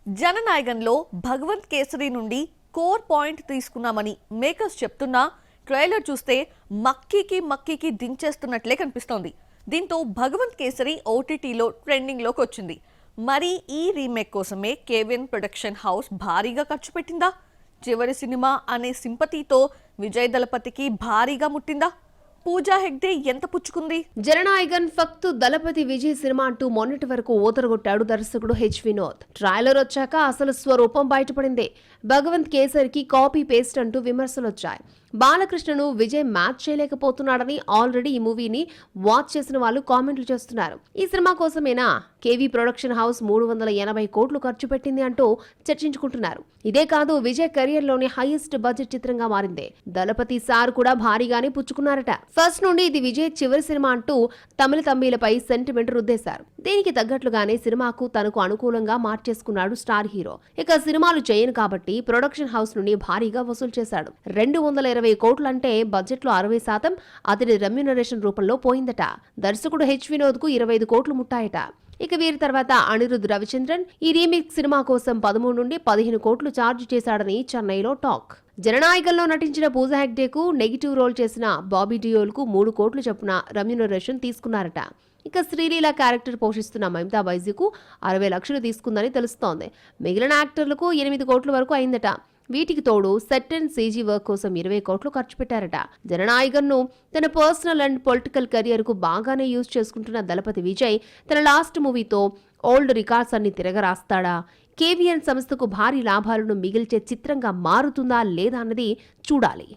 జననాయకంలో భగవంత్ కేసరి నుండి core point తీసుకున్నామని makers చెప్తున్నా ట్రైలర్ చూస్తే మక్కీకి దించేస్తున్నట్లే కనిపిస్తోంది. దీంతో భగవంత్ కేసరి ఓటీటీలో ట్రెండింగ్లోకి వచ్చింది. మరి ఈ రీమేక్ కోసమే కేవిఎన్ ప్రొడక్షన్ హౌస్ భారీగా ఖర్చు పెట్టిందా? చివరి సినిమా అనే సింపతితో విజయ్ దళపతికి భారీగా ముట్టిందా? పూజా హెగ్డే ఎంత పుచ్చుకుంది? జననాయకన్ ఫక్తు దళపతి విజయ్ సినిమా అంటూ మొన్నటి వరకు ఊతరగొట్టాడు దర్శకుడు వినోద్. ట్రైలర్ వచ్చాక అసలు స్వరూపం బయటపడింది. భగవంత్ కేసరికి కాపీ పేస్ట్ అంటూ విమర్శలు వచ్చాయి. బాలకృష్ణను విజయ్ మ్యాచ్ చేయలేకపోతున్నాడని ఆల్రెడీ ఈ మూవీని వాచ్ చేసిన వాళ్ళు కామెంట్లు చేస్తున్నారు. ఈ సినిమా కోసమేనా కేవీ ప్రొడక్షన్ హౌస్ 380 కోట్లు ఖర్చు పెట్టింది అంటూ చర్చించుకుంటున్నారు. ఇదే కాదు, విజయ్ కెరియర్ లోని హైయెస్ట్ బడ్జెట్ చిత్రంగా మారింది. దళపతి సార్ కూడా భారీగానే పుచ్చుకున్నారట. ఫస్ట్ నుండి ఇది విజయ్ చివరి సినిమా అంటూ తమిళ తమ్మిలపై సెంటిమెంట్ రుద్దేశారు. దీనికి తగ్గట్లుగానే సినిమాకు తనకు అనుకూలంగా మార్చేసుకున్నాడు స్టార్ హీరో. ఇక సినిమాలు చేయను కాబట్టి ప్రొడక్షన్ హౌస్ నుండి భారీగా వసూలు చేశాడు. 220 కోట్లంటే బడ్జెట్ లో 60% అతడి రెమ్యూనరేషన్ రూపంలో పోయిందట. దర్శకుడు వినోద్ కు 25 కోట్లు ముట్టాయట. ఇక వీరి తర్వాత అనిరుద్ రవిచంద్రన్ ఈ రీమేక్ సినిమా కోసం 13 నుండి 15 కోట్లు ఛార్జ్ చేశాడని చెన్నైలో టాక్. జననాయకంలో నటించిన పూజా హెగ్డేకు నెగిటివ్ రోల్ చేసిన బాబీ డియోల్ కు 3 కోట్లు చొప్పున రెమ్యూనరేషన్ తీసుకున్నారట. ఇక శ్రీలీల క్యారెక్టర్ పోషిస్తున్న మమతా బైజీకు 60 లక్షలు తీసుకుందని తెలుస్తోంది. మిగిలిన యాక్టర్లకు 8 కోట్ల వరకు అయిందట. వీటికి తోడు సెట్ అండ్ సీజీ వర్క్ కోసం 20 కోట్లు ఖర్చు పెట్టారట. జననాయకన్ను తన పర్సనల్ అండ్ పొలిటికల్ కెరియర్ కు బాగానే యూజ్ చేసుకుంటున్న దళపతి విజయ్ తన లాస్ట్ మూవీతో ఓల్డ్ రికార్డ్స్ అన్ని తిరగరాస్తాడా? కేవీఎన్ సంస్థకు భారీ లాభాలను మిగిల్చే చిత్రంగా మారుతుందా లేదా అన్నది చూడాలి.